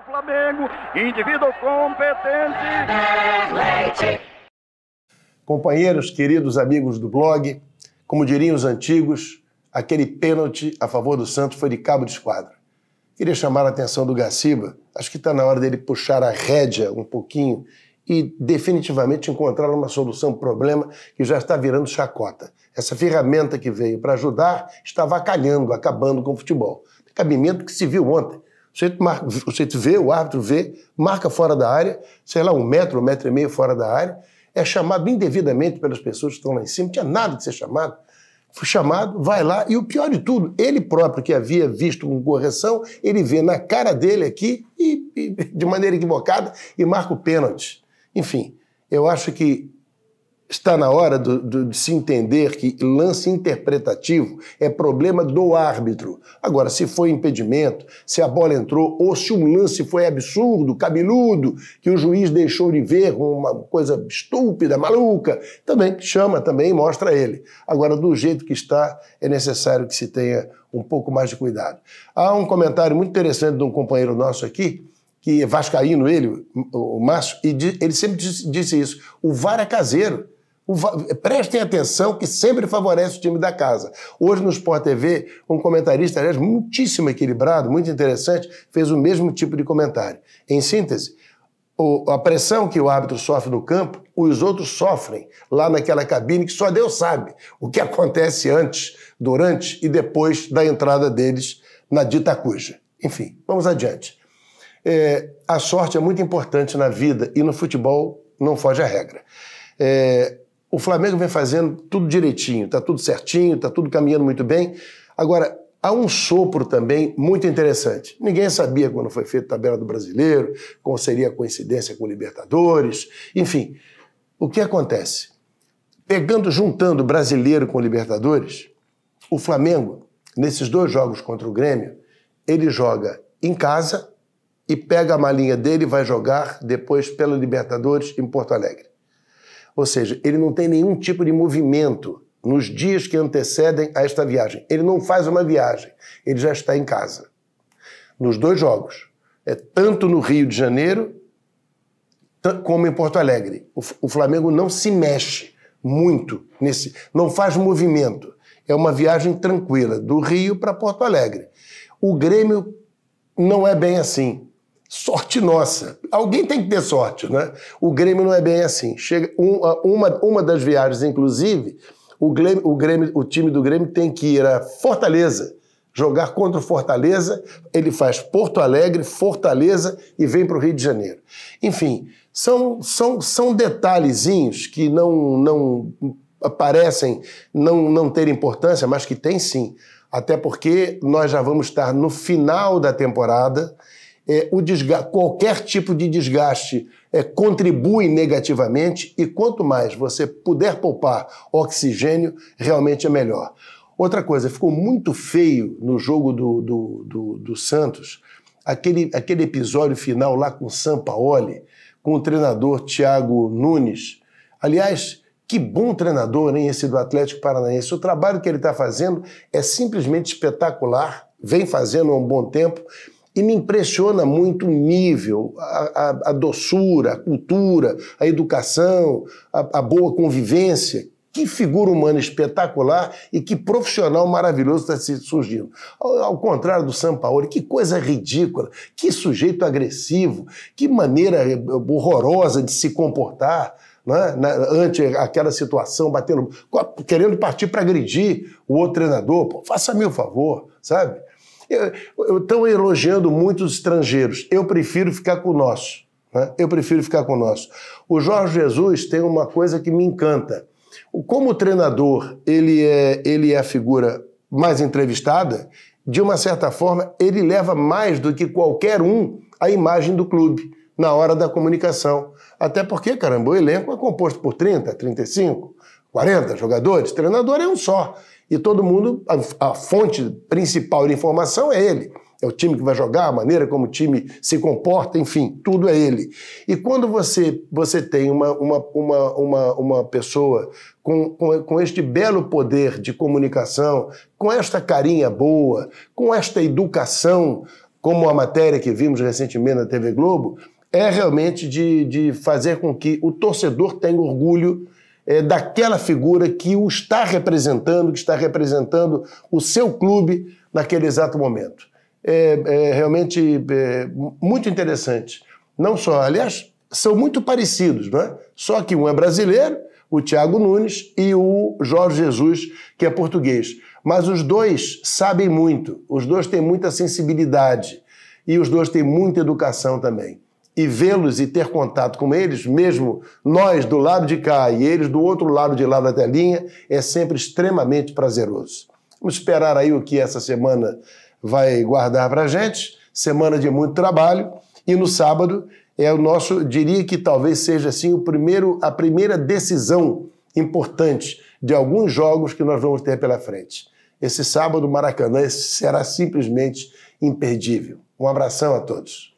Flamengo, indivíduo competente. Companheiros, queridos amigos do blog, como diriam os antigos, aquele pênalti a favor do Santos foi de cabo de esquadra. Queria chamar a atenção do Gaciba, acho que está na hora dele puxar a rédea um pouquinho e definitivamente encontrar uma solução para o problema que já está virando chacota. Essa ferramenta que veio para ajudar está avacalhando, acabando com o futebol. Tem cabimento que se viu ontem. O sujeito vê, o árbitro vê, marca fora da área, sei lá, 1 metro, 1,5 metros fora da área, é chamado indevidamente pelas pessoas que estão lá em cima, não tinha nada que ser chamado. Foi chamado, vai lá, e o pior de tudo, ele próprio que havia visto com correção, ele vê na cara dele aqui, e de maneira equivocada, e marca o pênalti. Enfim, eu acho que está na hora de se entender que lance interpretativo é problema do árbitro. Agora, se foi impedimento, se a bola entrou, ou se um lance foi absurdo, cabeludo, que o juiz deixou de ver uma coisa estúpida, maluca, também chama, também mostra ele. Agora, do jeito que está, é necessário que se tenha um pouco mais de cuidado. Há um comentário muito interessante de um companheiro nosso aqui, que é vascaíno ele, o Márcio, e ele sempre disse isso, o VAR é caseiro. Prestem atenção que sempre favorece o time da casa. Hoje no Sport TV, um comentarista, aliás, muitíssimo equilibrado, muito interessante, fez o mesmo tipo de comentário. Em síntese, a pressão que o árbitro sofre no campo, os outros sofrem lá naquela cabine que só Deus sabe o que acontece antes, durante e depois da entrada deles na dita cuja. Enfim, vamos adiante. A sorte é muito importante na vida e no futebol não foge à regra. O Flamengo vem fazendo tudo direitinho, está tudo certinho, está tudo caminhando muito bem. Agora, há um sopro também muito interessante. Ninguém sabia quando foi feita a tabela do Brasileiro, qual seria a coincidência com o Libertadores, enfim. O que acontece? Juntando Brasileiro com Libertadores, o Flamengo, nesses 2 jogos contra o Grêmio, ele joga em casa e pega a malinha dele e vai jogar depois pela Libertadores em Porto Alegre. Ou seja, ele não tem nenhum tipo de movimento nos dias que antecedem a esta viagem. Ele não faz uma viagem, ele já está em casa. Nos 2 jogos. Tanto no Rio de Janeiro como em Porto Alegre. O Flamengo não se mexe muito, não faz movimento. É uma viagem tranquila, do Rio para Porto Alegre. O Grêmio não é bem assim. Sorte nossa. Alguém tem que ter sorte, né? O Grêmio não é bem assim. Chega uma das viagens, inclusive, o time do Grêmio tem que ir a Fortaleza, jogar contra o Fortaleza, ele faz Porto Alegre, Fortaleza e vem para o Rio de Janeiro. Enfim, são detalhezinhos que não parecem não ter importância, mas que tem sim. Até porque nós já vamos estar no final da temporada. Qualquer tipo de desgaste contribui negativamente e quanto mais você puder poupar oxigênio, realmente é melhor. Outra coisa, ficou muito feio no jogo do Santos, aquele episódio final lá com o Sampaoli, com o treinador Thiago Nunes. Aliás, que bom treinador, hein, esse do Atlético Paranaense. O trabalho que ele está fazendo é simplesmente espetacular, vem fazendo há um bom tempo. E me impressiona muito o nível, a doçura, a cultura, a educação, a boa convivência. Que figura humana espetacular e que profissional maravilhoso está se surgindo. Ao contrário do Sampaoli, que coisa ridícula, que sujeito agressivo, que maneira horrorosa de se comportar, né, ante aquela situação, querendo partir para agredir o outro treinador. Pô, faça-me o favor, sabe? Estão elogiando muito os estrangeiros. Eu prefiro ficar com o nosso. Né? Eu prefiro ficar com o nosso. O Jorge Jesus tem uma coisa que me encanta. Como treinador, ele é a figura mais entrevistada, de uma certa forma, ele leva mais do que qualquer um a imagem do clube na hora da comunicação. Até porque, caramba, o elenco é composto por 30, 35, 40 jogadores. O treinador é um só. E todo mundo, a fonte principal de informação é ele. É o time que vai jogar, a maneira como o time se comporta, enfim, tudo é ele. E quando você tem uma pessoa com este belo poder de comunicação, com esta carinha boa, com esta educação como a matéria que vimos recentemente na TV Globo, é realmente de fazer com que o torcedor tenha orgulho daquela figura que o está representando, que está representando o seu clube naquele exato momento. É realmente muito interessante. Não só, aliás, são muito parecidos, não é? Só que um é brasileiro, o Thiago Nunes, e o Jorge Jesus, que é português. Mas os dois sabem muito, os dois têm muita sensibilidade e os dois têm muita educação também. E vê-los e ter contato com eles, mesmo nós do lado de cá e eles do outro lado de lá da telinha, é sempre extremamente prazeroso. Vamos esperar aí o que essa semana vai guardar para a gente, semana de muito trabalho, e no sábado é o nosso, diria que talvez seja assim a primeira decisão importante de alguns jogos que nós vamos ter pela frente. Esse sábado, Maracanã será simplesmente imperdível. Um abração a todos.